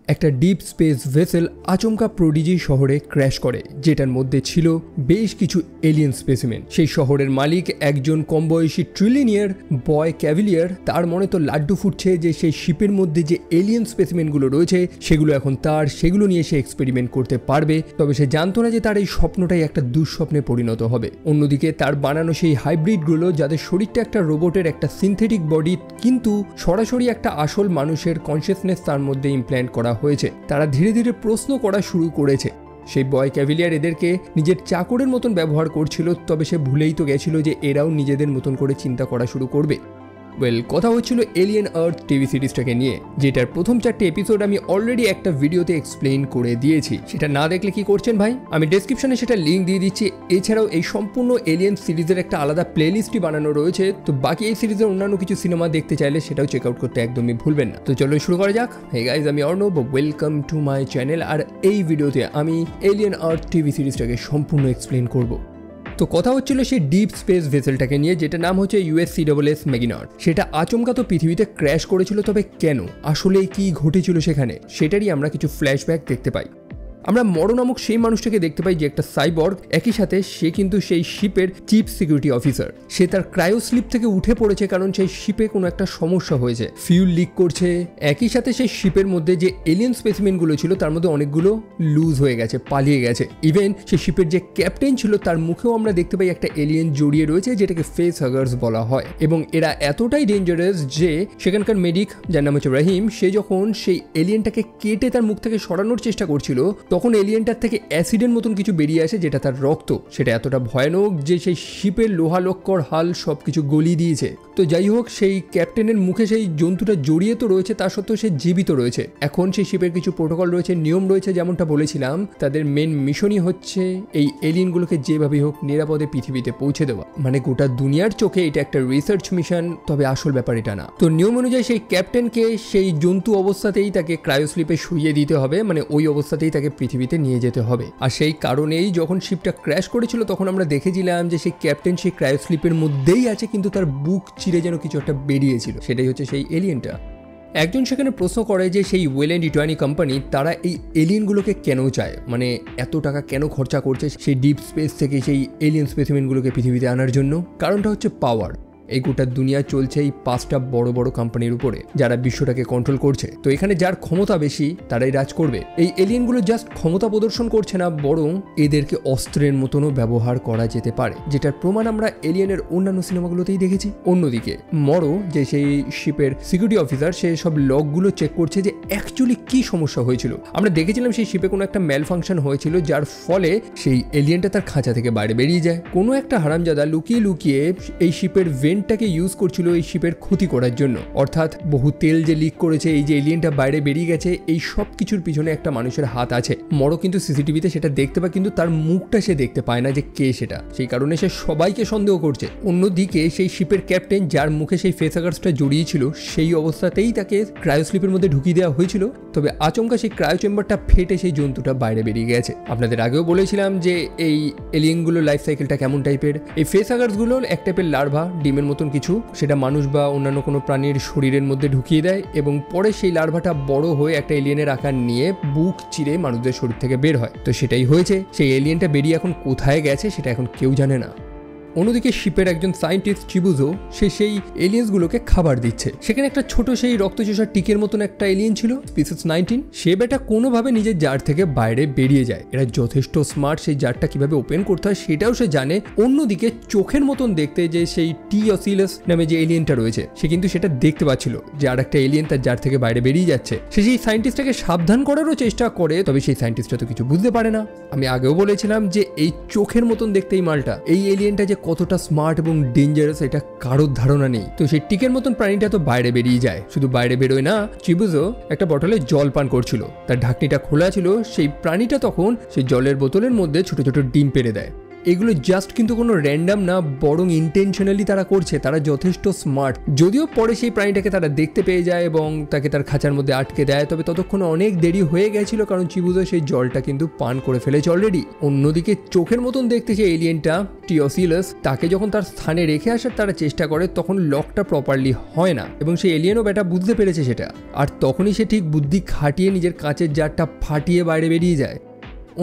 একটা deep space vessel আচমকা prodigy শহরে ক্র্যাশ করে, যেটার মধ্যে ছিল বেশ কিছু এলিয়েন স্পেসিমেন। সেই শহরের মালিক একজন কম বয়সী ট্রিলিনিয়ার বয় ক্যাভিলিয়ার। তার মনে তো লাড্ডু ফুটছে যে সেই শিপের মধ্যে যে এলিয়েন স্পেসিমেনগুলো রয়েছে সেগুলো এখন তার, সেগুলো নিয়ে সে এক্সপেরিমেন্ট করতে পারবে। তবে সে জানতো না যে তার এই স্বপ্নটাই একটা দুঃস্বপ্নে পরিণত হবে। অন্যদিকে তার বানানো সেই হাইব্রিডগুলো, যাদের শরীরটা একটা রোবটের একটা সিনথেটিক বডি, কিন্তু সরাসরি একটা আসল মানুষের কনসিয়াসনেস তার মধ্যে ইমপ্ল্যান্ট করা হয়েছে, তারা ধীরে ধীরে প্রশ্ন করা শুরু করেছে। সেই বয় ক্যাভিলিয়ার এদেরকে নিজের চাকরের মতন ব্যবহার করছিল, তবে সে ভুলেই তো গেছিল যে এরাও নিজেদের মতন করে চিন্তা করা শুরু করবে। কথা হচ্ছিল এলিয়েন আর্থ টিভি সিরিজটাকে নিয়ে, যেটার প্রথম 4টে এপিসোড আমি অলরেডি একটা ভিডিওতে এক্সপ্লেইন করে দিয়েছি। সেটা না দেখলে কি করছেন ভাই, আমি ডেসক্রিপশনে সেটা লিঙ্ক দিয়ে দিচ্ছি। এছাড়াও এই সম্পূর্ণ এলিয়েন সিরিজের একটা আলাদা প্লেলিস্টই বানানো রয়েছে, তো বাকি এই সিরিজের অন্যান্য কিছু সিনেমা দেখতে চাইলে সেটাও চেক আউট করতে একদমই ভুলবেন না। তো চলো শুরু করা যাক। হে গাইজ, আমি Arnab, welcome to my channel. আর এই ভিডিওতে আমি এলিয়েন আর্থ টিভি সিরিজটাকে সম্পূর্ণ এক্সপ্লেইন করবো। তো কথা হচ্ছিল সেই ডিপ স্পেস ভেসেলটাকে নিয়ে, যেটা নাম হচ্ছে USCSS ম্যাগনাট। সেটা আচমকা তো পৃথিবীতে ক্র্যাশ করেছিল, তবে কেন, আসলে কি ঘটেছিল সেখানে, সেটারই আমরা কিছু ফ্ল্যাশব্যাক দেখতে পাই। আমরা মরো নামক সেই মানুষটাকে দেখতে পাই যে একটা সাইবর্গ, একই সাথে সে কিন্তু সেই শিপের চিফ সিকিউরিটি অফিসার। সে তার ক্রায়ো স্লিপ থেকে উঠে পড়েছে, কারণ সেই শিপে কোনো একটা সমস্যা হয়েছে, ফিউল লিক করছে। একই সাথে সেই শিপের মধ্যে যে এলিয়েন স্পেসিমেনগুলো ছিল তার মধ্যে অনেকগুলো লুজ হয়ে গেছে, পালিয়ে গেছে। ইভেন সেই শিপের যে ক্যাপ্টেন ছিল তার মুখেও আমরা দেখতে পাই একটা এলিয়েন জড়িয়ে রয়েছে, যেটাকে ফেস হাগার্স বলা হয়। এবং এরা এতটাই ডেঞ্জারাস যে সেখানকার মেডিক, যার নাম হচ্ছে রহিম, সে যখন সেই এলিয়েনটাকে কেটে তার মুখ থেকে সরানোর চেষ্টা করছিল, তখন এলিয়েনটার থেকে অ্যাসিডের মতন কিছু বেরিয়ে আসে, যেটা তার রক্ত। সেটা এতটা ভয়ানক যে সেই শিপের লোহালক্কর হাল সবকিছু গলিয়ে দিয়েছে। তো যাই হোক, সেই ক্যাপ্টেনের মুখে সেই জন্তুটা জড়িয়ে তো রয়েছে, তা সত্ত্বেও সে জীবিত রয়েছে। এখন সেই শিপের কিছু প্রোটোকল রয়েছে, নিয়ম রয়েছে, যেমনটা বলেছিলাম তাদের মেন মিশনই হচ্ছে এই এলিয়েনগুলোকে যেভাবে হোক নিরাপদে পৃথিবীতে পৌঁছে দেওয়া। মানে গোটা দুনিয়ার চোখে এটা একটা রিসার্চ মিশন, তবে আসল ব্যাপার এটা না। তো নিয়ম অনুযায়ী সেই ক্যাপ্টেনকে সেই জন্তু অবস্থাতেই তাকে ক্রায়োস্লিপে শুইয়ে দিতে হবে, মানে ওই অবস্থাতেই তাকে পৃথিবীতে নিয়ে যেতে হবে। আর সেই কারণেই যখন শিপটা ক্র্যাশ করেছিল তখন আমরা দেখেছিলাম যে সেই ক্যাপ্টেন সেই ক্রায়োস্লিপের মধ্যেই আছে, কিন্তু তার বুক চিরে যেন কিছু একটা বেরিয়েছিল। সেটাই হচ্ছে সেই এলিয়েনটা। একজন সেখানে প্রশ্ন করে যে সেই ওয়েল অ্যান্ড ইটওয়ানি কোম্পানি তারা এই এলিয়েনগুলোকে কেন চায়, মানে এত টাকা কেন খরচা করছে সেই ডিপ স্পেস থেকে সেই এলিয়েন স্পেসিমেনগুলোকে পৃথিবীতে আনার জন্য। কারণটা হচ্ছে পাওয়ার। এই গোটা দুনিয়া চলছে এই 5টা বড় বড় কোম্পানির উপরে, যারা বিশ্বটাকে কন্ট্রোল করছে। তো এখানে যার ক্ষমতা বেশি তারাই রাজ করবে। এই এলিয়েনগুলো জাস্ট ক্ষমতা প্রদর্শন করছে না, বরং এদেরকে অস্ত্রের মতনও ব্যবহার করা যেতে পারে, যেটার প্রমাণ আমরা এলিয়েনের অন্যান্য সিনেমাগুলোতেই দেখেছি। অন্যদিকে মরো, যে সেই শিপের সিকিউরিটি অফিসার, সে সব লগগুলো চেক করছে যে অ্যাকচুয়ালি কি সমস্যা হয়েছিল। আমরা দেখেছিলাম সেই শিপে কোনো একটা ম্যাল ফাংশন হয়েছিল, যার ফলে সেই এলিয়েনটা তার খাঁচা থেকে বাইরে বেরিয়ে যায়। কোনো একটা হারামজাদা লুকিয়ে লুকিয়ে এই শিপের ভেন্টটাকে ইউজ করছিল এই শিপের ক্ষতি করার জন্য। অর্থাৎ বহু তেল যে লিক করেছে, এই যে এলিয়েনটা বাইরে বেরিয়ে গেছে, এই সব কিছুর পিছনে একটা মানুষের হাত আছে। মরো কিন্তু সিসিটিভিতে সেটা দেখতে পায়, কিন্তু তার মুখটা সে দেখতে পায় না যে কে সেটা। সেই কারণে সে সবাইকে সন্দেহ করছে। অন্যদিকে সেই শিপের ক্যাপ্টেন, যার মুখে সেই ফেস হাগার্সটা জড়িয়েছিল, সেই অবস্থাতেই তাকে ক্রায়োস্লিপের মধ্যে ঢুকিয়ে দেওয়া হয়েছিল। তবে আচমকা সেই ক্রায়ো চেম্বারটা ফেটে সেই জন্তুটা বাইরে বেরিয়ে গেছে। আপনাদের আগেও বলেছিলাম যে এই এলিয়েনগুলোর লাইফ সাইকেলটা কেমন টাইপের। এই ফেস হাগার্সগুলো এক টাইপের লার্ভা, ডিমের মতন কিছু, সেটা মানুষ বা অন্যান্য কোনো প্রাণীর শরীরের মধ্যে ঢুকিয়ে দেয় এবং পরে সেই লার্ভাটা বড় হয়ে একটা এলিয়েনের আকার নিয়ে বুক চিরে মানুষদের শরীর থেকে বের হয়। তো সেটাই হয়েছে। সেই এলিয়েনটা বেরিয়ে এখন কোথায় গেছে সেটা এখন কেউ জানে না। অন্যদিকে শিপের একজন সায়েন্টিস্ট চিবুজো, সে সেই এলিয়েন্সগুলোকে খাবার দিচ্ছে। সেখানে একটা ছোট সেই রক্তচোষা টিকের মতন একটা এলিয়েন ছিল, স্পিসিস 19। সে বেটা কোনোভাবে নিজের জার থেকে বাইরে বেরিয়ে যায়। এরা যথেষ্ট স্মার্ট, সেই জারটা কিভাবে ওপেন করতে হয় সেটাও সে জানে। অন্যদিকে চোখের মতন দেখতে যে সেই টি অসিলাস নামে যে এলিয়েনটা রয়েছে, সে কিন্তু সেটা দেখতে পাচ্ছিল যে আর একটা এলিয়েন তার জার থেকে বাইরে বেরিয়ে যাচ্ছে। সে সেই সায়েন্টিস্টটাকে সাবধান করারও চেষ্টা করে, তবে সেই সায়েন্টিস্টটা তো কিছু বুঝতে পারে না। আমি আগেও বলেছিলাম যে এই চোখের মতন দেখতে এই মালটা, এই এলিয়েনটা যে কতটা স্মার্ট এবং ডেঞ্জারাস এটা কারোর ধারণা নেই। তো সেই টিকের মতন প্রাণীটা তো বাইরে বেরিয়ে যায়। শুধু বাইরে বেরোয় না, চিবুজো একটা বটলে জল পান করছিল, তার ঢাকনিটা খোলা ছিল। সেই প্রাণীটা তখন সেই জলের বোতলের মধ্যে ছোট ছোট ডিম পেড়ে দেয়। এগুলো জাস্ট কিন্তু কোনো র্যান্ডাম না, বরং ইন্টেনশনালি তারা করছে। তারা যথেষ্ট স্মার্ট। যদিও পরে সেই প্রাণীটাকে তারা দেখতে পেয়ে যায় এবং তাকে তার খাঁচার মধ্যে আটকে দেয়, তবে ততক্ষণে অনেক দেরি হয়ে গেছিল, কারণ চিবুজো সেই জলটা কিন্তু পান করে ফেলেছে অলরেডি। অন্যদিকে চোখের মতন দেখতে সেই এলিয়েনটা টিওসিলাস, তাকে যখন তার স্থানে রেখে আসার তারা চেষ্টা করে তখন লকটা প্রপারলি হয় না এবং সেই এলিয়েনও বেটা বুঝতে পেরেছে সেটা, আর তখনই সে ঠিক বুদ্ধি খাটিয়ে নিজের কাঁচের জারটা ফাটিয়ে বাইরে বেরিয়ে যায়।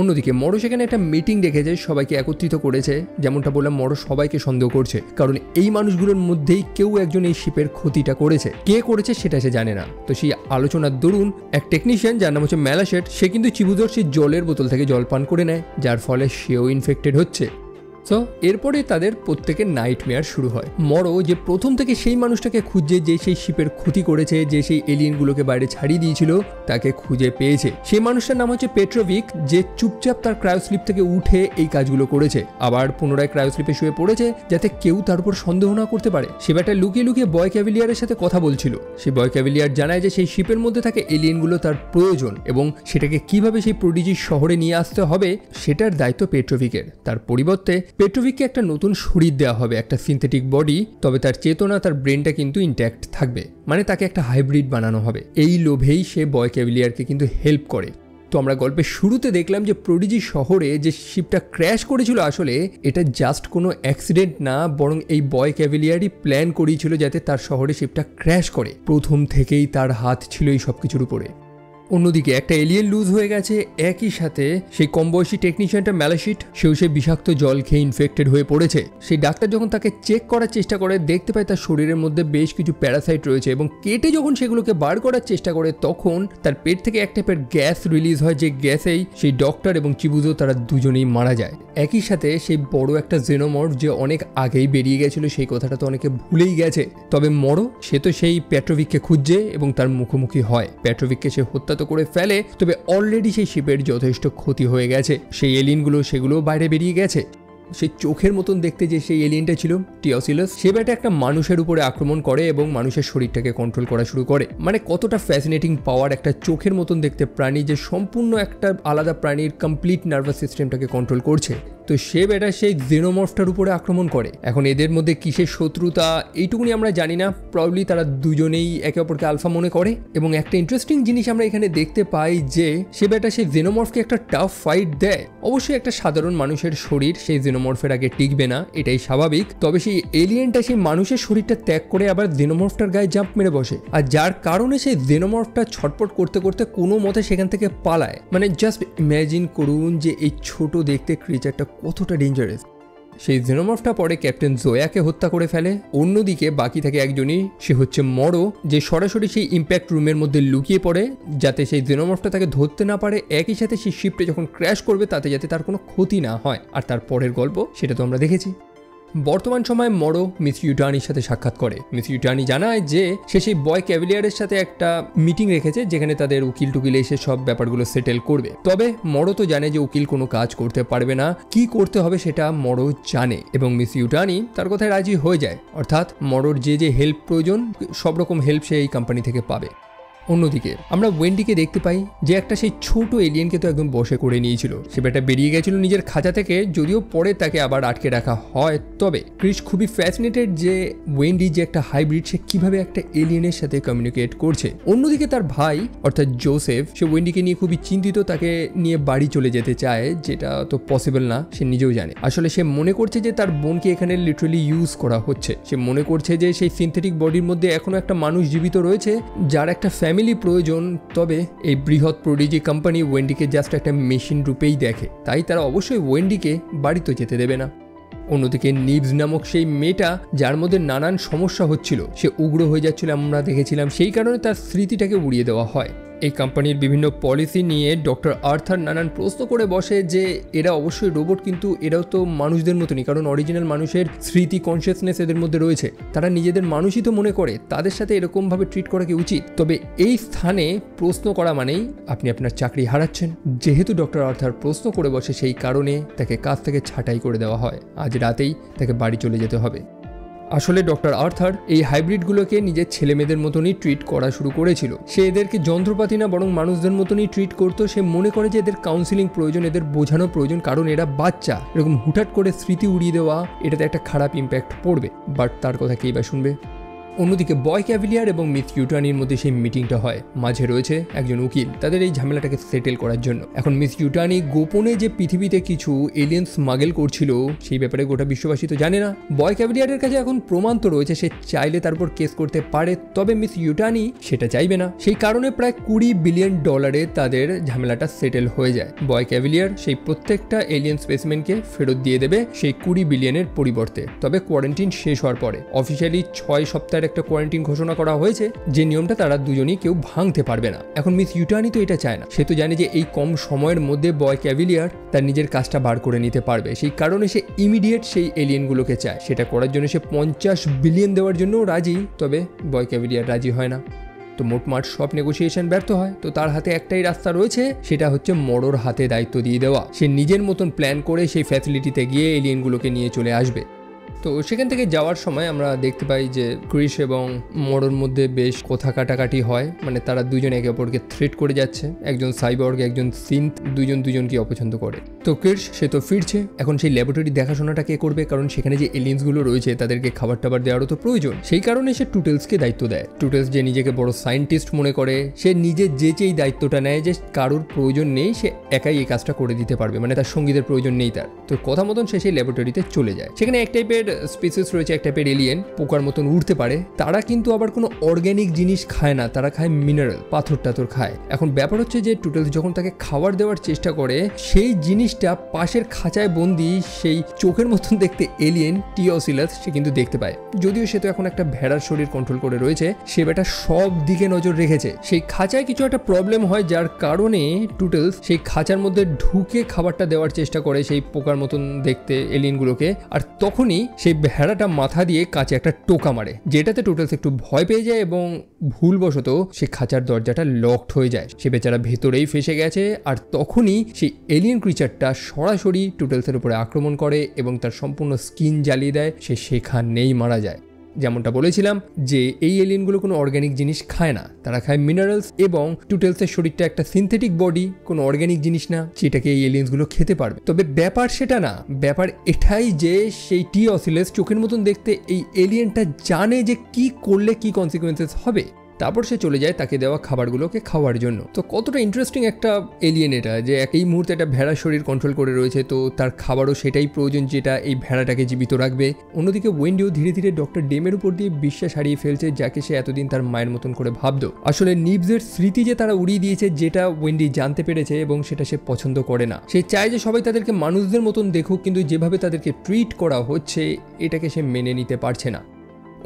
অন্যদিকে মরো সেখানে একটা মিটিং ডেকেছে, সবাইকে একত্রিত করেছে। যেমনটা বললাম, মরো সবাইকে সন্দেহ করছে, কারণ এই মানুষগুলোর মধ্যেই কেউ একজন এই শিপের ক্ষতিটা করেছে। কে করেছে সেটা সে জানে না। তো সেই আলোচনার দরুন এক টেকনিশিয়ান যার নাম হচ্ছে ম্যালাশেট, সে কিন্তু চিবুজোর সেই জলের বোতল থেকে জল পান করে নেয়, যার ফলে সেও ইনফেক্টেড হচ্ছে। সো এরপরে তাদের প্রত্যেকের নাইটমেয়ার শুরু হয়। মরো যে প্রথম থেকে সেই মানুষটাকে খুঁজছে যে সেই শিপের ক্ষতি করেছে, যে সেই এলিয়েনগুলোকে বাইরে ছাড়িয়ে দিয়েছিল, তাকে খুঁজে পেয়েছে। সেই মানুষটার নাম হচ্ছে পেট্রোভিক, যে চুপচাপ তার ক্রায়োস্লিপ থেকে উঠে এই কাজগুলো করেছে, আবার পুনরায় ক্রায়োস্লিপে শুয়ে পড়েছে যাতে কেউ তার উপর সন্দেহ না করতে পারে। সে ব্যাটা লুকিয়ে লুকিয়ে বয় ক্যাভিলিয়ারের সাথে কথা বলছিল। সেই বয় ক্যাভিলিয়ার জানায় যে সেই শিপের মধ্যে থাকে এলিয়েনগুলো তার প্রয়োজন এবং সেটাকে কিভাবে সেই প্রোডিজি শহরে নিয়ে আসতে হবে সেটার দায়িত্ব পেট্রোভিকের। তার পরিবর্তে পেট্রোভিককে একটা নতুন শরীর দেওয়া হবে, একটা সিনথেটিক বডি, তবে তার চেতনা, তার ব্রেনটা কিন্তু ইনট্যাক্ট থাকবে, মানে তাকে একটা হাইব্রিড বানানো হবে। এই লোভেই সে বয় ক্যাভিলিয়ারকে কিন্তু হেল্প করে। তো আমরা গল্পের শুরুতে দেখলাম যে প্রোডিজি শহরে যে শিপটা ক্র্যাশ করেছিল, আসলে এটা জাস্ট কোনো অ্যাক্সিডেন্ট না, বরং এই বয় ক্যাভিলিয়ারই প্ল্যান করেছিল যাতে তার শহরে শিপটা ক্র্যাশ করে। প্রথম থেকেই তার হাত ছিল এই সব কিছুর উপরে। অন্যদিকে একটা এলিয়েন লুজ হয়ে গেছে, একই সাথে সেই কম বয়সী টেকনিশিয়ানটা ম্যালাশিট, সেও সেই বিষাক্ত জল খেয়ে ইনফেক্টেড হয়ে পড়েছে। সেই ডাক্তার যখন তাকে চেক করার চেষ্টা করে, দেখতে পায় তার শরীরের মধ্যে বেশ কিছু প্যারাসাইট রয়েছে এবং কেটে যখন সেগুলোকে বার করার চেষ্টা করে তখন তার পেট থেকে এক টাইপের গ্যাস রিলিজ হয়, যে গ্যাসেই সেই ডক্টর এবং চিবুজো তারা দুজনেই মারা যায়। একই সাথে সেই বড় একটা জেনোমর্ফ যে অনেক আগেই বেরিয়ে গেছিল, সেই কথাটা তো অনেকে ভুলেই গেছে। তবে মরো সে তো সেই পেট্রোভিককে খুঁজছে এবং তার মুখোমুখি হয়। পেট্রোভিককে সে হত্যা করে ফেলে, তবে অলরেডি সেই শিপের যথেষ্ট ক্ষতি হয়ে গেছে। সেই এলিয়েনগুলো সেগুলো বাইরে বেরিয়ে গেছে। সেই চোখের মতন দেখতে যে সেই এলিয়েনটা ছিল টিওসিলাস, সে ব্যাটা একটা মানুষের উপরে আক্রমণ করে এবং মানুষের শরীরটাকে কন্ট্রোল করা শুরু করে। মানে কতটা ফ্যাসিনেটিং পাওয়ার একটা চোখের মতন দেখতে প্রাণী যে সম্পূর্ণ একটা আলাদা প্রাণীর কমপ্লিট নার্ভাস সিস্টেমটাকে কন্ট্রোল করছে। তো সে বেটা সেই জেনোমর্ফটার উপরে আক্রমণ করে। এখন এদের মধ্যে কিসের শত্রুতা এইটুকুনি আমরা জানি না, প্রবাবলি তারা দুজনেই একে অপরকে আলফা মনে করে। এবং একটা ইন্টারেস্টিং জিনিস আমরা এখানে দেখতে পাই যে সে বেটা সেই জেনোমর্ফকে একটা টাফ ফাইট দেয়। অবশ্যই একটা সাধারণ মানুষের শরীর সেই জেনোমর্ফের আগে টিকবে না, এটাই স্বাভাবিক। তবে সেই এলিয়েনটা সেই মানুষের শরীরটা ত্যাগ করে আবার জেনোমর্ফটার গায়ে জাম্প মেরে বসে, আর যার কারণে সেই জেনোমর্ফটা ছটপট করতে করতে কোনো মতে সেখান থেকে পালায়। মানে জাস্ট ইম্যাজিন করুন যে এই ছোট দেখতে ক্রিচারটা কতটা ডেঞ্জারাস। সেই জেনোমর্ফটা পরে ক্যাপ্টেন জোয়াকে হত্যা করে ফেলে। অন্যদিকে বাকি থাকে একজনই, সে হচ্ছে মরো, যে সরাসরি সেই ইম্প্যাক্ট রুমের মধ্যে লুকিয়ে পড়ে যাতে সেই জেনোমর্ফটা তাকে ধরতে না পারে। একই সাথে সেই শিপটা যখন ক্র্যাশ করবে তাতে যাতে তার কোনো ক্ষতি না হয়। আর তার পরের গল্প সেটা তো আমরা দেখেছি। বর্তমান সময়ে মরো মিস ইউটানির সাথে সাক্ষাৎ করে। মিস ইউটানি জানায় যে সে সেই বয় ক্যাভিলিয়ারের সাথে একটা মিটিং রেখেছে যেখানে তাদের উকিল টুকিল এসে সব ব্যাপারগুলো সেটেল করবে। তবে মরো তো জানে যে উকিল কোনো কাজ করতে পারবে না, কি করতে হবে সেটা মরো জানে এবং মিস ইউটানি তার কথায় রাজি হয়ে যায়। অর্থাৎ মরোর যে যে হেল্প প্রয়োজন সব রকম হেল্প সে এই কোম্পানি থেকে পাবে। অন্যদিকে আমরা ওয়েন্ডিকে দেখতে পাই যে একটা সেই ছোট এলিয়েনকে তো একদম বশে করে নিয়েছিল। সে বেটা বেরিয়ে গেছিল নিজের খাঁচা থেকে, যদিও পরে তাকে আবার আটকে রাখা হয়। তবে ক্রিস খুবই ফ্যাসিনেটেড যে ওয়েন্ডি যে একটা হাইব্রিড, সে কিভাবে একটা এলিয়েনের সাথে কমিউনিকেট করছে। অন্যদিকে তার ভাই অর্থাৎ জোসেফ, সে ওয়েন্ডিকে নিয়ে খুবই চিন্তিত, তাকে নিয়ে বাড়ি চলে যেতে চায়, যেটা তো পসিবল না, সে নিজেও জানে। আসলে সে মনে করছে যে তার বোনকে এখানে লিটারালি ইউজ করা হচ্ছে। সে মনে করছে যে সেই সিনথেটিক বডির মধ্যে এখনো একটা মানুষ জীবিত রয়েছে যার একটা ফ্যামিলি প্রয়োজন। তবে এই বৃহৎ প্রোডিজি কোম্পানি ওয়েন্ডিকে জাস্ট একটা মেশিন রূপেই দেখে, তাই তারা অবশ্যই ওয়েন্ডিকে বাড়িতে যেতে দেবে না। অন্যদিকে নিবস নামক সেই মেয়েটা যার মধ্যে নানান সমস্যা হচ্ছিল, সে উগ্র হয়ে যাচ্ছিল আমরা দেখেছিলাম, সেই কারণে তার স্মৃতিটাকে উড়িয়ে দেওয়া হয়। এই কোম্পানির বিভিন্ন পলিসি নিয়ে ডক্টর আর্থার নানান প্রশ্ন করে বসে যে এরা অবশ্যই রোবট, কিন্তু এরাও তো মানুষদের মতনই, কারণ অরিজিনাল মানুষের স্মৃতি কনসিয়াসনেস এদের মধ্যে রয়েছে, তারা নিজেদের মানুষই তো মনে করে, তাদের সাথে এরকমভাবে ট্রিট করা কি উচিত? তবে এই স্থানে প্রশ্ন করা মানেই আপনি আপনার চাকরি হারাচ্ছেন। যেহেতু ডক্টর আর্থার প্রশ্ন করে বসে, সেই কারণে তাকে কাজ থেকে ছাঁটাই করে দেওয়া হয়। আজ রাতেই তাকে বাড়ি চলে যেতে হবে। আসলে ডক্টর আর্থার এই হাইব্রিডগুলোকে নিজের ছেলেমেয়েদের মতনই ট্রিট করা শুরু করেছিল। সে এদেরকে যন্ত্রপাতি না বরং মানুষদের মতনই ট্রিট করতো। সে মনে করে যে এদের কাউন্সিলিং প্রয়োজন, এদের বোঝানো প্রয়োজন, কারণ এরা বাচ্চা। এরকম হুটহাট করে স্মৃতি উড়িয়ে দেওয়া, এটাতে একটা খারাপ ইম্প্যাক্ট পড়বে। বাট তার কথা কেই বা শুনবে। অন্যদিকে বয় ক্যাভিলিয়ার এবং মিস ইউটানির মধ্যে সেই মিটিংটা হয়। মাঝে রয়েছে একজন উকিল তাদের এই ঝামেলাটাকে সেটেল করার জন্য। এখন মিস ইউটানি গোপনে যে পৃথিবীতে কিছু এলিয়েন স্মাগেল করছিল সেই ব্যাপারে গোটা বিশ্ববাসী তো জানে না। বয় ক্যাভিলিয়ারের কাছে এখন প্রমাণ তো রয়েছে, সে চাইলে তারপর কেস করতে পারে, তবে মিস ইউটানি সেটা চাইবে না। সেই কারণে প্রায় $20 বিলিয়ন তাদের ঝামেলাটা সেটেল হয়ে যায়। বয় ক্যাভিলিয়ার সেই প্রত্যেকটা এলিয়েন স্পেসিমেনকে ফেরত দিয়ে দেবে সেই $20 বিলিয়নের পরিবর্তে, তবে কোয়ারেন্টিন শেষ হওয়ার পরে। অফিসিয়ালি 6 সপ্তাহ একটা কোয়ারেন্টাইন ঘোষণা করা হয়েছে, যে নিয়মটা তারা দুজনেই কেউ ভাঙতে পারবে না। এখন মিস ইউটানি তো এটা চায় না। সে তো জানে যে এই কম সময়ের মধ্যে বয় ক্যাভিলিয়ার তার নিজের কাজটা বার করে নিতে পারবে। সেই কারণে সে ইমিডিয়েট সেই এলিয়েনগুলোকে চায়। সেটা করার জন্য সে $50 বিলিয়ন দেওয়ার জন্য রাজি, তবে বয় ক্যাভিলিয়ার রাজি হয় না। তো মোটমাট সব নেগোসিয়েশন ব্যর্থ হয়। তো তার হাতে একটাই রাস্তা রয়েছে, সেটা হচ্ছে মরোর হাতে দায়িত্ব দিয়ে দেওয়া। সে নিজের মতন প্ল্যান করে সেই ফ্যাসিলিটিতে গিয়ে এলিয়েনগুলোকে নিয়ে চলে আসবে। তো সেখান থেকে যাওয়ার সময় আমরা দেখতে পাই যে ক্রিস এবং মরোর মধ্যে বেশ কথা কাটাকাটি হয়। মানে তারা দুজন একে অপরকে থ্রেট করে যাচ্ছে। একজন সাইবর্গ, একজন সিন্থ, দুজনকে অপছন্দ করে। তো ক্রিস সে তো ফিরছে। এখন সেই ল্যাবরেটরি দেখাশোনাটা কে করবে? কারণ সেখানে যে এলিয়েন্সগুলো রয়েছে তাদেরকে খাবার টাবার দেওয়ারও তো প্রয়োজন। সেই কারণে সে টুটেলসকে দায়িত্ব দেয়। টুটেলস যে নিজেকে বড় সায়েন্টিস্ট মনে করে, সে নিজে যেই দায়িত্বটা নেয় যে কারোর প্রয়োজন নেই, সে একাই এই কাজটা করে দিতে পারবে, মানে তার সঙ্গীদের প্রয়োজন নেই তার। তো কথা মতন সে সেই ল্যাবরেটরিতে চলে যায়। সেখানে এক টাইপের স্পিসিস রয়েছে, এক টাইপের এলিয়েন, পোকার মতন উড়তে পারে। তারা কিন্তু আবার কোনো অর্গ্যানিক জিনিস খায় না, তারা খায় মিনারেল, পাথর টাথর খায়। এখন ব্যাপার হচ্ছে যে টুটেলস যখন তাকে খাবার দেওয়ার চেষ্টা করে, সেই জিনিসটা পাশের খাঁচায় বন্দি সেই চোখের মতন দেখতে এলিয়েন টিওসিলাস সে কিন্তু দেখতে পায়। যদিও সে তো এখন একটা ভেড়ার শরীর কন্ট্রোল করে রয়েছে, সে বেটা সব দিকে নজর রেখেছে। সেই খাঁচায় কিছু একটা প্রবলেম হয়, যার কারণে টুটেলস সেই খাঁচার মধ্যে ঢুকে খাবারটা দেওয়ার চেষ্টা করে সেই পোকার মতন দেখতে এলিয়েনগুলোকে। আর তখনই সেই ভেড়াটা মাথা দিয়ে কাঁচে একটা টোকা মারে, যেটাতে টুটেলস একটু ভয় পেয়ে যায় এবং ভুলবশত সে খাঁচার দরজাটা লকড হয়ে যায়। সে বেচারা ভেতরেই ফেসে গেছে। আর তখনই সেই এলিয়েন ক্রিচারটা সরাসরি টুটেলসের উপরে আক্রমণ করে এবং তার সম্পূর্ণ স্কিন জ্বালিয়ে দেয়। সে সেখানেই মারা যায়। যেমনটা বলেছিলাম যে এই এলিয়েনগুলো কোনো অর্গ্যানিক জিনিস খায় না, তারা খায় মিনারেলস, এবং টুটেলসের শরীরটা একটা সিনথেটিক বডি, কোনো অর্গ্যানিক জিনিস না, যেটাকে এই এলিয়েন্সগুলো খেতে পারবে। তবে ব্যাপার সেটা না, ব্যাপার এটাই যে সেই টিওসিলাস চোখের মতন দেখতে এই এলিয়েনটা জানে যে কি করলে কি কনসিকুয়েন্সেস হবে। তারপর সে চলে যায় তাকে দেওয়া খাবারগুলোকে খাওয়ার জন্য। তো কতটা ইন্টারেস্টিং একটা এলিয়েন এটা, যে এই মুহূর্তে একটা ভেড়ার শরীর কন্ট্রোল করে রয়েছে, তো তার খাবারও সেটাই প্রয়োজন যেটা এই ভেড়াটাকে জীবিত রাখবে। অন্যদিকে ওয়েন্ডিও ধীরে ধীরে ডক্টর ডেমের উপর দিয়ে বিশ্বাস হারিয়ে ফেলছে, যাকে সে এতদিন তার মায়ের মতন করে ভাবতো। আসলে নিভসের স্মৃতি যে তারা উড়িয়ে দিয়েছে, যেটা ওয়েন্ডি জানতে পেরেছে, এবং সেটা সে পছন্দ করে না। সে চায় যে সবাই তাদেরকে মানুষদের মতন দেখুক, কিন্তু যেভাবে তাদেরকে ট্রিট করা হচ্ছে এটাকে সে মেনে নিতে পারছে না।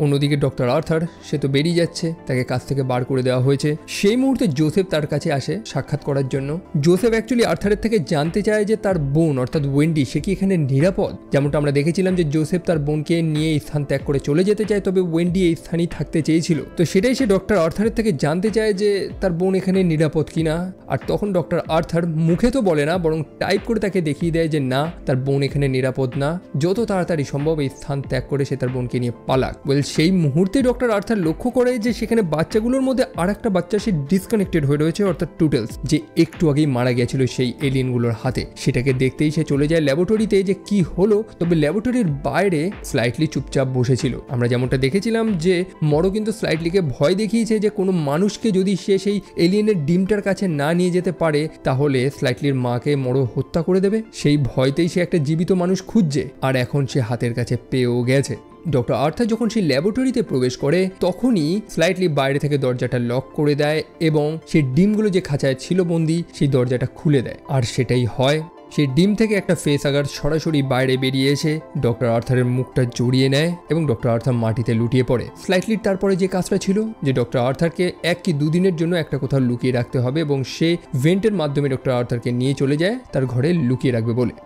অন্যদিকে ডক্টর আর্থার সে তো বেরিয়ে যাচ্ছে, তাকে কাছ থেকে বার করে দেওয়া হয়েছে। সেই মুহূর্তে জোসেফ তার কাছে আসে সাক্ষাৎ করার জন্য। জোসেফ অ্যাকচুয়ালি আর্থারের থেকে জানতে চায় যে তার বোন অর্থাৎ ওয়েন্ডি সে কি এখানে নিরাপদ। যেমনটা আমরা দেখেছিলাম যে জোসেফ তার বোনকে নিয়ে এই স্থান ত্যাগ করে চলে যেতে চায়, তবে ওয়েন্ডি এই স্থানেই থাকতে চেয়েছিল। তো সেটাই সে ডক্টর আর্থারের থেকে জানতে চায় যে তার বোন এখানে নিরাপদ কিনা। আর তখন ডক্টর আর্থার মুখে তো বলে না, বরং টাইপ করে তাকে দেখিয়ে দেয় যে না, তার বোন এখানে নিরাপদ না, যত তাড়াতাড়ি সম্ভব এই স্থান ত্যাগ করে সে তার বোনকে নিয়ে পালাক। সেই মুহূর্তে ডক্টর আর্থার লক্ষ্য করে যে সেখানে বাচ্চাগুলোর মধ্যে আর একটা বাচ্চা সে ডিসকানেক্টেড হয়ে রয়েছে, অর্থাৎ টুটেলস, যে একটু আগেই মারা গেছিল সেই এলিয়েনগুলোর হাতে। সেটাকে দেখতেই সে চলে যায় ল্যাবরেটরিতে যে কি হলো। তবে ল্যাবরেটরির বাইরে স্লাইটলি চুপচাপ বসেছিল। আমরা যেমনটা দেখেছিলাম যে মরো কিন্তু স্লাইটলিকে ভয় দেখিয়েছে যে কোনো মানুষকে যদি সে সেই এলিয়েনের ডিমটার কাছে না নিয়ে যেতে পারে, তাহলে স্লাইটলির মাকে মরো হত্যা করে দেবে। সেই ভয়তেই সে একটা জীবিত মানুষ খুঁজছে, আর এখন সে হাতের কাছে পেয়েও গেছে। ডক্টর আর্থার যখন সেই ল্যাবরেটরিতে প্রবেশ করে, তখনই স্লাইটলি বাইরে থেকে দরজাটা লক করে দেয় এবং সেই ডিমগুলো যে খাঁচায় ছিল বন্দি, সেই দরজাটা খুলে দেয়। আর সেটাই হয়, সেই ডিম থেকে একটা ফেস আগার সরাসরি বাইরে বেরিয়ে এসে ডক্টর আর্থারের মুখটা জড়িয়ে নেয় এবং ডক্টর আর্থার মাটিতে লুটিয়ে পড়ে। স্লাইটলির তারপরে যে কাজটা ছিল যে ডক্টর আর্থারকে 1 কি 2 দিনের জন্য একটা কোথাও লুকিয়ে রাখতে হবে, এবং সে ভেন্টের মাধ্যমে ডক্টর আর্থারকে নিয়ে চলে যায় তার ঘরে লুকিয়ে রাখবে বলে।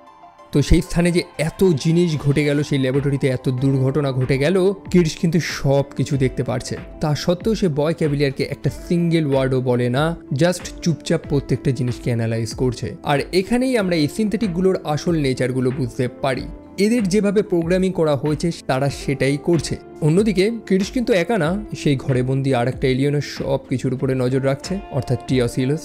তো সেই স্থানে যে এত জিনিস ঘটে গেল, সেই ল্যাবরেটরিতে এত দুর্ঘটনা ঘটে গেল, কিডস কিন্তু সব কিছু দেখতে পারছে। তা সত্ত্বেও সে বয় ক্যাভিলিয়ারকে একটা সিঙ্গেল ওয়ার্ডও বলে না, জাস্ট চুপচাপ প্রত্যেকটা জিনিসকে অ্যানালাইজ করছে। আর এখানেই আমরা এই সিনথেটিকগুলোর আসল নেচারগুলো বুঝতে পারি। এদের যেভাবে প্রোগ্রামিং করা হয়েছে তারা সেটাই করছে। অন্যদিকে কিরিশ কিন্তু একা না, সেই ঘরে বন্দি আর একটা এলিয়েনের সব কিছুর উপরে নজর রাখছে, অর্থাৎ টিওসিলাস।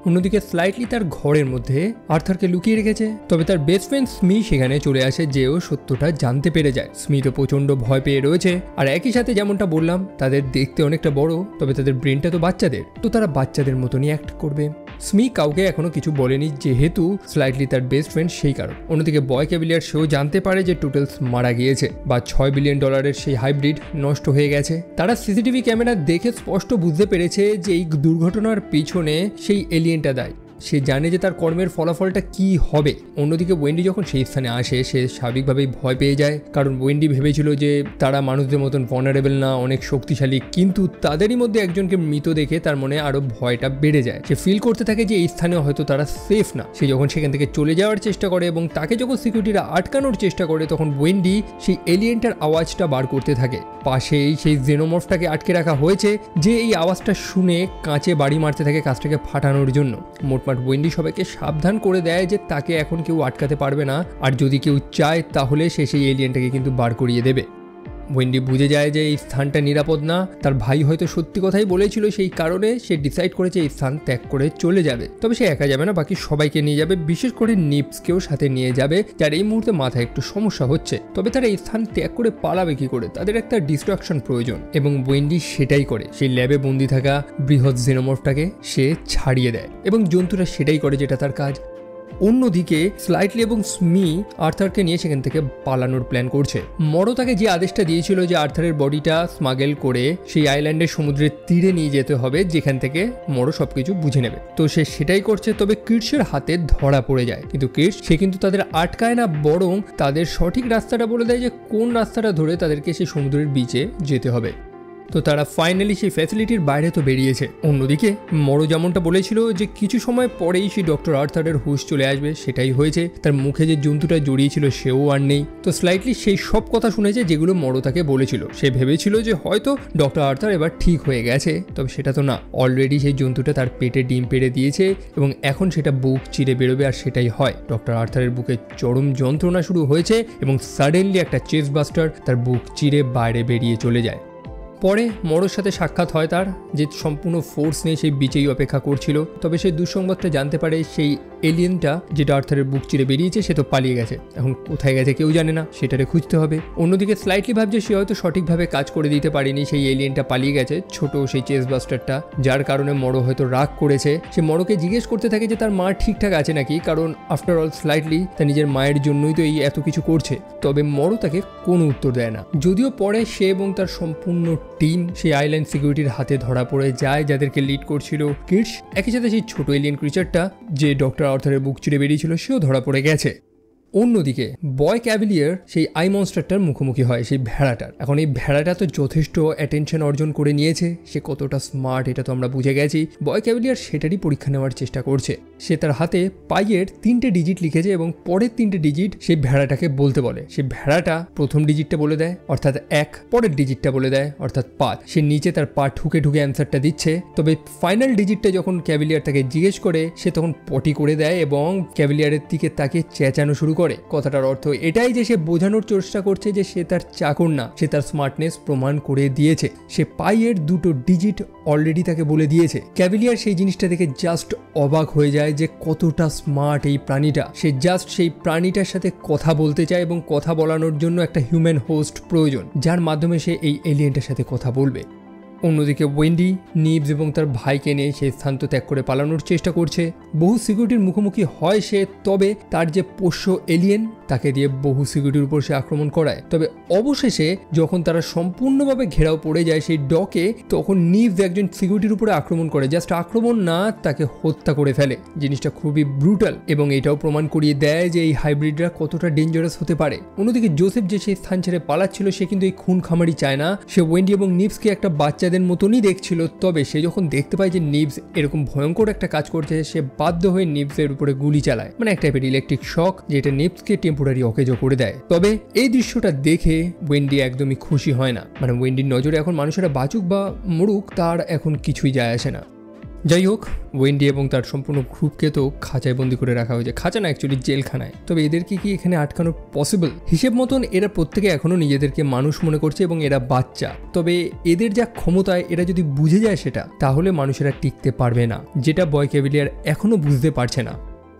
অন্যদিকে স্লাইটলি তার ঘরের মধ্যে আর্থারকে লুকিয়ে রেখেছে, তবে তার বেস্ট ফ্রেন্ড স্মি সেখানে চলে আসে, যেও সত্যটা জানতে পেরে যায়। স্মি তো প্রচন্ড ভয় পেয়ে রয়েছে, আর একই সাথে যেমনটা বললাম তাদের দেখতে অনেকটা বড়, তবে তাদের ব্রেনটা তো বাচ্চাদের, তো তারা বাচ্চাদের মতনই অ্যাক্ট করবে। স্মি কাউকে এখনো কিছু বলেনি, যেহেতু স্লাইটলি তার বেস্ট ফ্রেন্ড সেই কারণ। অন্যদিকে বয় ক্যাভিলিয়ার সেও জানতে পারে যে টুটেলস মারা গিয়েছে, বা $6 বিলিয়ন সেই হাইব্রিড নষ্ট হয়ে গেছে। তারা সিসিটিভি ক্যামেরা দেখে স্পষ্ট বুঝতে পেরেছে যে এই দুর্ঘটনার পিছনে সেই এলিয়েনটা দায়ী। সে জানে যে তার কর্মের ফলাফলটা কি হবে। অন্যদিকে ওয়েন্ডি যখন সেই স্থানে আসে, সে স্বাভাবিকভাবেই ভয় পেয়ে যায়, কারণ ওয়েন্ডি ভেবেছিল যে তারা মানুষদের মতন ভালনারেবল না, অনেক শক্তিশালী, কিন্তু তাদেরই মধ্যে একজনকে মৃত দেখে তার মনে আরো ভয়টা বেড়ে যায়। সে ফিল করতে থাকে যে এই স্থানে হয়তো তারা সেফ না। সে যখন সেখান থেকে চলে যাওয়ার চেষ্টা করে এবং তাকে যখন সিকিউরিটিরা আটকানোর চেষ্টা করে, তখন ওয়েন্ডি সেই এলিয়েনটার আওয়াজটা বার করতে থাকে। পাশেই সেই জেনোমর্ফটাকে আটকে রাখা হয়েছে, যে এই আওয়াজটা শুনে কাঁচে বাড়ি মারতে থাকে কাজটাকে ফাটানোর জন্য। মোটমাট ওয়েন্ডি সবাইকে সাবধান করে দেয় যে তাকে এখন কেউ আটকাতে পারবে না, আর যদি কেউ চায় তাহলে সে সেই এলিয়েনটাকে কিন্তু বার করিয়ে দেবে। ওয়েন্ডি বুঝে যায় যে এই স্থানটা নিরাপদ না, তার ভাই হয়তো সত্যি কথাই বলেছিল, সেই কারণে সে ডিসাইড করেছে এই স্থান ত্যাগ করে চলে যাবে। তবে সে একা যাবে না, বাকি সবাইকে নিয়ে যাবে, বিশেষ করে নিপসকেও সাথে নিয়ে যাবে, যার এই মুহূর্তে মাথায় একটু সমস্যা হচ্ছে। তবে তারা এই স্থান ত্যাগ করে পালাবে কি করে? তাদের একটা ডিস্ট্রাকশন প্রয়োজন, এবং ওয়েন্ডি সেটাই করে। সেই ল্যাবে বন্দি থাকা বৃহৎ জেনোমর্ফটাকে সে ছাড়িয়ে দেয়, এবং জন্তুরা সেটাই করে যেটা তার কাজ। অন্যদিকে স্লাইটলি এবং স্মি আর্থারকে নিয়ে সেখান থেকে পালানোর প্ল্যান করছে। মরো তাকে যে আদেশটা দিয়েছিল যে আর্থারের বডিটা স্মাগেল করে সেই আইল্যান্ডের সমুদ্রের তীরে নিয়ে যেতে হবে, যেখান থেকে মরো সবকিছু বুঝে নেবে, তো সে সেটাই করছে। তবে কির্শের হাতে ধরা পড়ে যায়, কিন্তু কির্শ সে কিন্তু তাদের আটকায় না, বরং তাদের সঠিক রাস্তাটা বলে দেয় যে কোন রাস্তাটা ধরে তাদেরকে সেই সমুদ্রের বিচে যেতে হবে। তো তারা ফাইনালি সেই ফ্যাসিলিটির বাইরে তো বেরিয়েছে। অন্যদিকে মরো যেমনটা বলেছিল যে কিছু সময় পরেই সেই ডক্টর আর্থারের হুঁশ চলে আসবে, সেটাই হয়েছে। তার মুখে যে জন্তুটা জড়িয়েছিল সেও আর নেই। তো স্লাইটলি সেই সব কথা শুনেছে যেগুলো মরো তাকে বলেছিল। সে ভেবেছিল যে হয়তো ডক্টর আর্থার এবার ঠিক হয়ে গেছে, তবে সেটা তো না। অলরেডি সেই জন্তুটা তার পেটে ডিম পেড়ে দিয়েছে, এবং এখন সেটা বুক চিরে বেরোবে, আর সেটাই হয়। ডক্টর আর্থারের বুকে চরম যন্ত্রণা শুরু হয়েছে, এবং সাডেনলি একটা চেস্ট বাস্টার তার বুক চিরে বাইরে বেরিয়ে চলে যায়। পরে মরোর সাথে সাক্ষাৎ হয় তার, যে সম্পূর্ণ ফোর্স নিয়ে সেই বিচেই অপেক্ষা করছিল। তবে সেই দুঃসংবাদটা জানতে পারে সেই এলিয়েনটা যেটা আর্থারের বুক চিরে বেরিয়েছে সে তো পালিয়ে গেছে। এখন কোথায় গেছে কেউ জানে না, সেটারে খুঁজতে হবে। অন্যদিকে স্লাইটলি ভাবছে সে হয়তো সঠিকভাবে কাজ করে দিতে পারেনি, সেই এলিয়েনটা পালিয়ে গেছে, ছোট সেই চেস্ট বাস্টারটা, যার কারণে মরো হয়তো রাগ করেছে। সে মরোকে জিজ্ঞেস করতে থাকে যে তার মা ঠিকঠাক আছে নাকি, কারণ আফটার অল স্লাইটলি তার নিজের মায়ের জন্যই তো এই এত কিছু করছে। তবে মরো তাকে কোনো উত্তর দেয় না, যদিও পরে সে এবং তার সম্পূর্ণ টিম সেই আইল্যান্ড সিকিউরিটির হাতে ধরা পড়ে যায়, যাদেরকে লিড করছিল কির্শ। একই সাথে সেই ছোট এলিয়েন ক্রিচারটা যে ডক্টর আর্থারের বুক চিরে বেরিয়েছিল সেও ধরা পড়ে গেছে। অন্যদিকে বয় ক্যাভিলিয়ার সেই আই মনস্টারটার মুখোমুখি হয়, সেই ভেড়াটার। এখন এই ভেড়াটা তো যথেষ্ট অ্যাটেনশন অর্জন করে নিয়েছে, সে কতটা স্মার্ট এটা তো আমরা বুঝে গেছি। বয় ক্যাভিলিয়ার সেটারই পরীক্ষা নেওয়ার চেষ্টা করছে। সে তার হাতে পাইয়ের 3টে ডিজিট লিখেছে, এবং পরের 3টে ডিজিট সেই ভেড়াটাকে বলতে বলে। সেই ভেড়াটা প্রথম ডিজিটটা বলে দেয়, অর্থাৎ 1, পরের ডিজিটটা বলে দেয়, অর্থাৎ 5। সে নিচে তার পা ঠুকে ঠুকে অ্যান্সারটা দিচ্ছে। তবে ফাইনাল ডিজিটটা যখন ক্যাভিলিয়ার তাকে জিজ্ঞেস করে, সে তখন পটি করে দেয়, এবং ক্যাভিলিয়ারের দিকে তাকে চেঁচানো শুরু করে। কথাটার অর্থ এটাই যে সে বোঝানোর চেষ্টা করছে যে সে তার চাকর না, সে তার স্মার্টনেস প্রমাণ করে দিয়েছে। সে পাইয়ের 2টো ডিজিট অলরেডি তাকে বলে দিয়েছে। ক্যাভিলিয়ার সেই জিনিসটা দেখে জাস্ট অবাক হয়ে যায় যে কতটা স্মার্ট এই প্রাণীটা। সে জাস্ট সেই প্রাণীটার সাথে কথা বলতে চায়, এবং কথা বলানোর জন্য একটা হিউম্যান হোস্ট প্রয়োজন, যার মাধ্যমে সে এই এলিয়েনটার সাথে কথা বলবে। অন্যদিকে ওয়েন্ডি নিবস এবং তার ভাইকে নিয়ে সেই স্থান তো ত্যাগ করে পালানোর চেষ্টা করছে। বহু সিকিউরিটির মুখোমুখি হয় সে, তবে তার যে পোষ্য এলিয়েন তাকে দিয়ে বহু সিকিউরিটির উপর সে আক্রমণ করায়। তবে অবশেষে যখন তারা সম্পূর্ণভাবে ঘেরাও পড়ে যায় সেই ডকে, তখন নিবস একজন সিকিউরিটির উপরে আক্রমণ করে। জাস্ট আক্রমণ না, তাকে হত্যা করে ফেলে। জিনিসটা খুবই ব্রুটাল, এবং এটাও প্রমাণ করিয়ে দেয় যে এই হাইব্রিডরা কতটা ডেঞ্জারাস হতে পারে। অন্যদিকে জোসেফ যে সেই স্থান ছেড়ে পালাচ্ছিল, সে কিন্তু এই খুন খামারি চায় না। সে ওয়েন্ডি এবং নিবসকে একটা বাচ্চাদের মতনই দেখছিল। তবে সে যখন দেখতে পায় যে নিবস এরকম ভয়ঙ্কর একটা কাজ করছে, সে বাধ্য হয়ে নিবসের উপরে গুলি চালায়, মানে এক টাইপের ইলেকট্রিক শক, যেটা নিবসকে টেম্পোরারি অকেজো করে দেয়। তবে এই দৃশ্যটা দেখে ওয়েন্ডি একদমই খুশি হয় না। মানে ওয়েন্ডির নজরে এখন মানুষেরা বাঁচুক বা মরুক তার এখন কিছুই যায় আসে না। যাই হোক, ওয়েন্ডি এবং তার সম্পূর্ণ গ্রুপকে তো খাঁচায় বন্দি করে রাখা হয়েছে। খাঁচা না, অ্যাকচুয়ালি জেলখানায়। তবে এদেরকে কি এখানে আটকানো পসিবল? হিসেব মতন এরা প্রত্যেকে এখনো নিজেদেরকে মানুষ মনে করছে এবং এরা বাচ্চা। তবে এদের যা ক্ষমতায় এরা যদি বুঝে যায় সেটা, তাহলে মানুষেরা টিকতে পারবে না, যেটা বয় ক্যাভিলিয়ার এখনো বুঝতে পারছে না।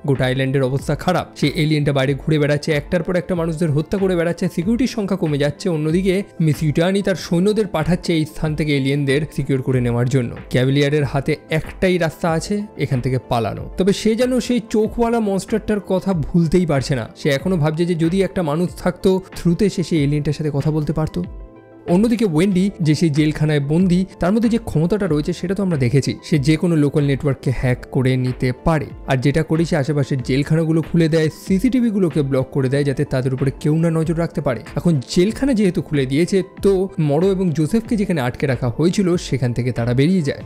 গোটা আইল্যান্ডের অবস্থা খারাপ। সেই এলিয়েনটা বাইরে ঘুরে বেড়াচ্ছে, একটার পর একটা মানুষদের হত্যা করে বেড়াচ্ছে, সিকিউরিটির সংখ্যা কমে যাচ্ছে। অন্যদিকে মিস ইউটানি তার সৈন্যদের পাঠাচ্ছে এই স্থান থেকে এলিয়েনদের সিকিউর করে নেওয়ার জন্য। ক্যাভিলিয়ারের হাতে একটাই রাস্তা আছে, এখান থেকে পালানো। তবে সে যেন সেই চোখওয়ালা মনস্টারটার কথা ভুলতেই পারছে না। সে এখনো ভাবছে যে যদি একটা মানুষ থাকতো, থ্রুতে সে সেই এলিয়েনটার সাথে কথা বলতে পারতো। অন্যদিকে ওয়েন্ডি যে সেই জেলখানায় বন্দি, তার মধ্যে যে ক্ষমতাটা রয়েছে সেটা তো আমরা দেখেছি। সে যে কোনো লোকাল নেটওয়ার্ককে হ্যাক করে নিতে পারে, আর যেটা করেছে আশেপাশের জেলখানাগুলো খুলে দেয়, সিসিটিভিগুলোকে ব্লক করে দেয় যাতে তাদের উপরে কেউ না নজর রাখতে পারে। এখন জেলখানা যেহেতু খুলে দিয়েছে, তো মরো এবং জোসেফকে যেখানে আটকে রাখা হয়েছিল সেখান থেকে তারা বেরিয়ে যায়।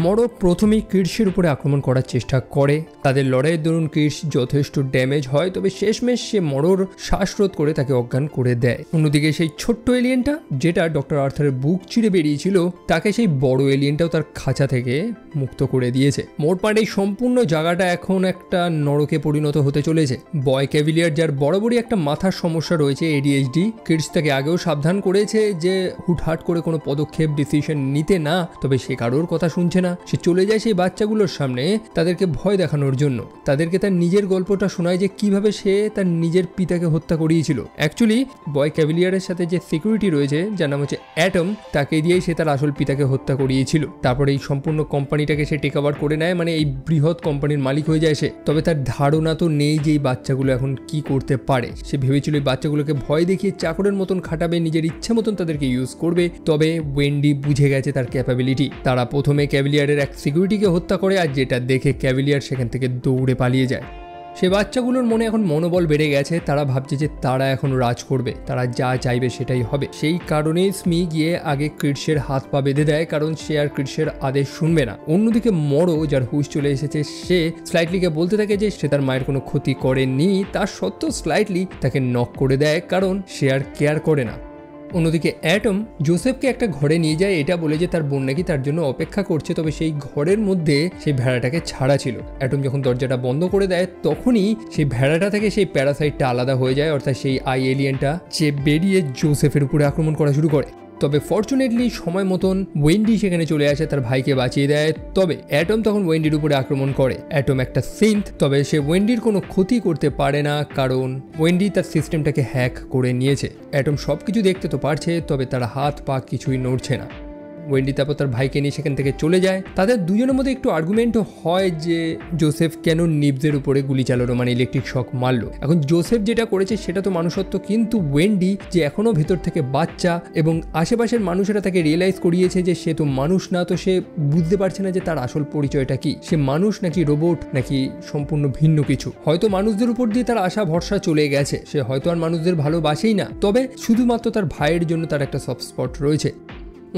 মরো প্রথমেই কিডসের উপরে আক্রমণ করার চেষ্টা করে। তাদের লড়াইয়ের দরুন কিডস যথেষ্ট ড্যামেজ হয়, তবে শেষমেশ সে মরোর শ্বাসরোধ করে তাকে অজ্ঞান করে দেয়। অন্যদিকে সেই ছোট্ট এলিয়েনটা যেটা ডক্টর আর্থারের বুক চিরে বেরিয়েছিল, তাকে সেই বড় এলিয়েনটাও তার খাঁচা থেকে মুক্ত করে দিয়েছে। মোটমাট এই সম্পূর্ণ জায়গাটা এখন একটা নরকে পরিণত হতে চলেছে। বয় ক্যাভিলিয়ার, যার বরাবরই একটা মাথার সমস্যা রয়েছে, ADHD, কিডস তাকে আগেও সাবধান করেছে যে হুটহাট করে কোনো পদক্ষেপ ডিসিশন নিতে না, তবে সে কারোর কথা শুনছে না। সে চলে যায় সেই বাচ্চাগুলোর সামনে তাদেরকে ভয় দেখানোর জন্য। তাদেরকে তার নিজের গল্পটা শোনায় যে কিভাবে সে তার নিজের পিতাকে হত্যা করিয়েছিল। অ্যাকচুয়ালি বয় ক্যাভিলিয়ারের সাথে যে সিকিউরিটি রয়েছে, যার নাম হচ্ছে অ্যাটম, তাকে দিয়েই সে তার আসল পিতাকে হত্যা করিয়েছিল। তারপরে এই সম্পূর্ণ কোম্পানিটাকে সে টেক ওভার করে নেয়, মানে এই বৃহৎ কোম্পানির মালিক হয়ে যায় সে। তবে তার ধারণা তো নেই যে এই বাচ্চাগুলো এখন কি করতে পারে। সে ভেবেছিল এই বাচ্চাগুলোকে ভয় দেখিয়ে চাকরের মতন খাটাবে, নিজের ইচ্ছে মতন তাদেরকে ইউজ করবে। তবে ওয়েন্ডি বুঝে গেছে তার ক্যাপাবিলিটি। তারা প্রথমে ক্যাভিলিয়ারের এক সিকিউরিটিকে হত্যা করে, আর যেটা দেখে ক্যাভিলিয়ার সেখান থেকে দৌড়ে পালিয়ে যায়। সে বাচ্চাগুলোর মনে এখন মনোবল বেড়ে গেছে। তারা ভাবছে যে তারা এখন রাজ করবে, তারা যা চাইবে সেটাই হবে। সেই কারণেই স্মি গিয়ে আগে ক্রিডসের হাত পা বেঁধে দেয়, কারণ সে আর ক্রিডসের আদেশ শুনবে না। অন্যদিকে মরো, যার হুঁশ চলে এসেছে, সে স্লাইটলিকে বলতে থাকে যে সে তার মায়ের কোনো ক্ষতি করেনি। তার সত্ত্বেও স্লাইটলি তাকে নক করে দেয়, কারণ সে আর কেয়ার করে না। অন্যদিকে অ্যাটম জোসেফকে একটা ঘরে নিয়ে যায়, এটা বলে যে তার বোন নাকি তার জন্য অপেক্ষা করছে। তবে সেই ঘরের মধ্যে সেই ভেড়াটাকে ছাড়া ছিল। অ্যাটম যখন দরজাটা বন্ধ করে দেয়, তখনই সেই ভেড়াটা থেকে সেই প্যারাসাইটটা আলাদা হয়ে যায়, অর্থাৎ সেই আই এলিয়েনটা, যে বেরিয়ে জোসেফের উপরে আক্রমণ করা শুরু করে। তবে ফরচুনেটলি সময় মতন ওয়েন্ডি সেখানে চলে আসে, তার ভাইকে বাঁচিয়ে দেয়। তবে অ্যাটম তখন ওয়েন্ডির উপরে আক্রমণ করে। অ্যাটম একটা সিন্থ, তবে সে ওয়েন্ডির কোনো ক্ষতি করতে পারে না, কারণ ওয়েন্ডি তার সিস্টেমটাকে হ্যাক করে নিয়েছে। অ্যাটম সব কিছু দেখতে তো পারছে, তবে তার হাত পা কিছুই নড়ছে না। ওয়েন্ডি তারপর তার ভাইকে নিয়ে সেখান থেকে চলে যায়। তাদের দুজনের মধ্যে একটু আর্গুমেন্টও হয় যে জোসেফ কেন নিবসের উপরে গুলি চালালো, মানে ইলেকট্রিক শক মারলো। এখন জোসেফ যেটা করেছে সেটা তো মানুষত্ব, কিন্তু ওয়েন্ডি যে এখনো ভেতর থেকে বাচ্চা এবং আশেপাশের মানুষেরা তাকে রিয়েলাইজ করিয়েছে যে সে তো মানুষ না, তো সে বুঝতে পারছে না যে তার আসল পরিচয়টা কি, সে মানুষ নাকি রোবট নাকি সম্পূর্ণ ভিন্ন কিছু। হয়তো মানুষদের উপর দিয়ে তার আশা ভরসা চলে গেছে, সে হয়তো আর মানুষদের ভালোবাসেই না, তবে শুধুমাত্র তার ভাইয়ের জন্য তার একটা সফট স্পট রয়েছে।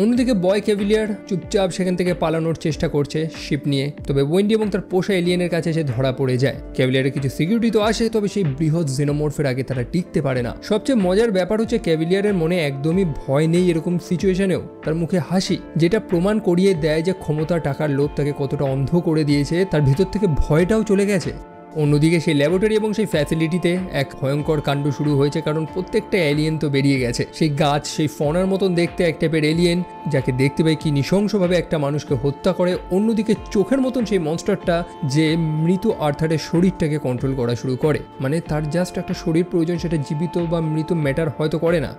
অন্যদিকে বয় ক্যাভিলিয়ার চুপচাপ সেখান থেকে পালানোর চেষ্টা করছে শিপ নিয়ে। তবে ওয়েন্ডি এবং তার পোষা এলিয়েনের কাছে সে ধরা পড়ে যায়। ক্যাভিলিয়ারের কিছু সিকিউরিটি তো আসে, তবে সেই বৃহৎ জেনোমর্ফের আগে তারা টিকতে পারে না। সবচেয়ে মজার ব্যাপার হচ্ছে ক্যাভিলিয়ারের মনে একদমই ভয় নেই এরকম সিচুয়েশনেও, তার মুখে হাসি, যেটা প্রমাণ করিয়ে দেয় যে ক্ষমতা, টাকার লোভ তাকে কতটা অন্ধ করে দিয়েছে, তার ভেতর থেকে ভয়টাও চলে গেছে। অন্যদিকে সেই ল্যাবরেটরি এবং সেই ফ্যাসিলিটিতে এক ভয়ঙ্কর কাণ্ড শুরু হয়েছে, কারণ প্রত্যেকটা এলিয়েন তো বেরিয়ে গেছে। সেই গাছ, সেই ফনার মতন দেখতে এক টাইপের এলিয়েন, যাকে দেখতে পাই কি নৃশংসভাবে একটা মানুষকে হত্যা করে। অন্যদিকে চোখের মতন সেই মনস্টারটা যে মৃত আর্থারের শরীরটাকে কন্ট্রোল করা শুরু করে, মানে তার জাস্ট একটা শরীর প্রয়োজন, সেটা জীবিত বা মৃত ম্যাটার হয়তো করে না।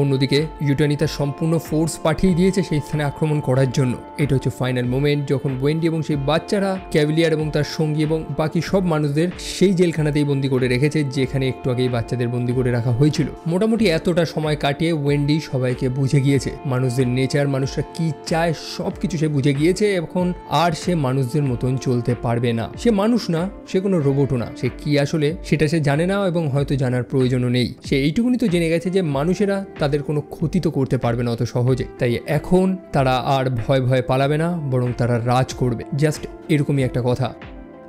অন্যদিকে ইউটানি তার সম্পূর্ণ ফোর্স পাঠিয়ে দিয়েছে সেই স্থানে আক্রমণ করার জন্য। এটা হচ্ছে ফাইনাল মোমেন্ট, যখন ওয়েন্ডি এবং সেই বাচ্চারা ক্যাভিলিয়ার এবং তার সঙ্গী এবং বাকি সব মানুষদের সেই জেলখানাতেই বন্দি করে রেখেছে, যেখানে একটু আগেই বাচ্চাদের বন্দি করে রাখা হয়েছিল। মোটামুটি এতটা সময় কাটিয়ে ওয়েন্ডি সবাইকে বুঝে গিয়েছে, মানুষদের নেচার, মানুষরা কি চায় সব কিছু সে বুঝে গিয়েছে। এখন আর সে মানুষদের মতন চলতে পারবে না। সে মানুষ না, সে কোনো রোবটও না। সে কি আসলে সেটা সে জানে না, এবং হয়তো জানার প্রয়োজনও নেই। সে এইটুকুনি তো জেনে গেছে যে মানুষেরা তাদের কোনো ক্ষতি তো করতে পারবে না অত সহজে। তাই এখন তারা আর ভয়ে ভয়ে পালাবে না, বরং তারা রাজ করবে। জাস্ট এরকমই একটা কথা।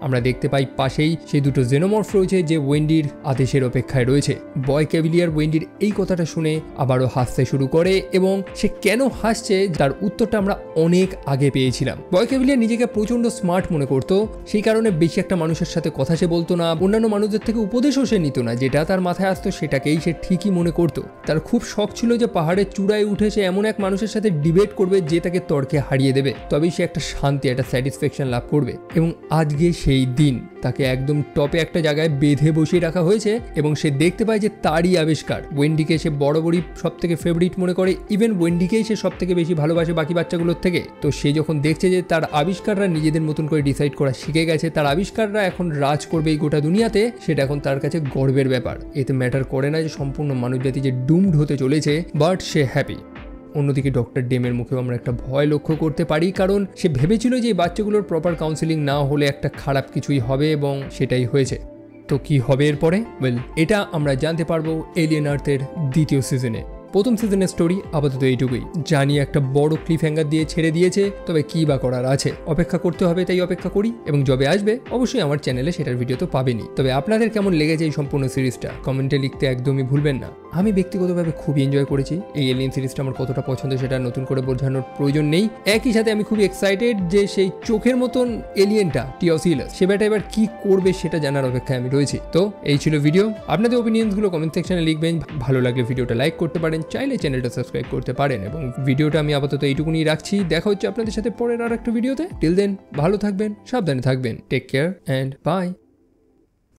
আমরা দেখতে পাই পাশেই সেই দুটো জেনোমর্ফ রয়েছে যে ওয়েন্ডির আদেশের অপেক্ষায় রয়েছে। বয় ক্যাভিলিয়ার ওয়েন্ডির এই কথাটা শুনে আবারও হাসতে শুরু করে এবং সে কেন হাসছে তার উত্তরটা আমরা অনেক আগে পেয়েছিলাম। বয় ক্যাভিলিয়ার নিজেকে প্রচন্ড স্মার্ট মনে করত, সেই কারণে বেশি একটা মানুষের সাথে কথা সে বলতো না, অন্যান্য মানুষদের থেকে উপদেশও সে নিত না, যেটা তার মাথায় আসতো সেটাকেই সে ঠিকই মনে করতো। তার খুব শখ ছিল যে পাহাড়ের চূড়ায় উঠে সে এমন এক মানুষের সাথে ডিবেট করবে যে তাকে তর্কে হারিয়ে দেবে, তবেই সে একটা শান্তি, একটা স্যাটিসফ্যাকশন লাভ করবে। এবং আজকে সেই দিন তাকে একদম টপে একটা জায়গায় বেঁধে বসিয়ে রাখা হয়েছে এবং সে দেখতে পায় যে তারই আবিষ্কার। ওয়েন্ডিকে সে বরাবরই সব থেকে ফেভারিট মনে করে, ইভেন ওয়েন্ডিকেই সে সব থেকে বেশি ভালোবাসে বাকি বাচ্চাগুলোর থেকে। তো সে যখন দেখছে যে তার আবিষ্কাররা নিজেদের মতন করে ডিসাইড করা শিখে গেছে, তার আবিষ্কাররা এখন রাজ করবে এই গোটা দুনিয়াতে, সেটা এখন তার কাছে গর্বের ব্যাপার। এতে ম্যাটার করে না যে সম্পূর্ণ মানবজাতি যে ডুমড হতে চলেছে, বাট সে হ্যাপি। অন্যদিকে ডক্টর ডেমের মুখেও আমরা একটা ভয় লক্ষ্য করতে পারি, কারণ সে ভেবেছিল যে এই বাচ্চাগুলোর প্রপার কাউন্সিলিং না হলে একটা খারাপ কিছুই হবে এবং সেটাই হয়েছে। তো কি হবে এরপরে? ওয়েল, এটা আমরা জানতে পারবো এলিয়েন আর্থের দ্বিতীয় সিজনে। প্রথম সিজনের স্টোরি আপাতত এইটুকুই, জানি একটা বড় ক্লিফ হ্যাঙ্গার দিয়ে ছেড়ে দিয়েছে, তবে কি বা করার আছে, অপেক্ষা করতে হবে, তাই অপেক্ষা করি। এবং যবে আসবে অবশ্যই আমার চ্যানেলে সেটার ভিডিও তো পাবেনই। তবে আপনাদের কেমন লেগেছে এই সম্পূর্ণ সিরিজটা কমেন্টে লিখতে একদমই ভুলবেন না। আমি ব্যক্তিগতভাবে খুবই এনজয় করেছি। এই এলিয়েন সিরিজটা আমার কতটা পছন্দ সেটা নতুন করে বোঝানোর প্রয়োজন নেই। একই সাথে আমি খুবই এক্সাইটেড যে সেই চোখের মতন এলিয়েনটা টিওসিলাস সে ব্যাটা এবার কি করবে সেটা জানার অপেক্ষায় আমি রয়েছি। তো এই ছিল ভিডিও। আপনাদের ওপিনিয়নসগুলো কমেন্ট সেকশনে লিখবেন। ভালো লাগলে ভিডিওটা লাইক করতে পারেন, চাইলে চ্যানেলটা সাবস্ক্রাইব করতে পারেন। এবং ভিডিওটা আমি আপাতত এইটুকুনি রাখছি। দেখা হচ্ছে আপনাদের সাথে পরের আর একটা ভিডিওতে। টিল দেন ভালো থাকবেন, সাবধানে থাকবেন। Take care and by.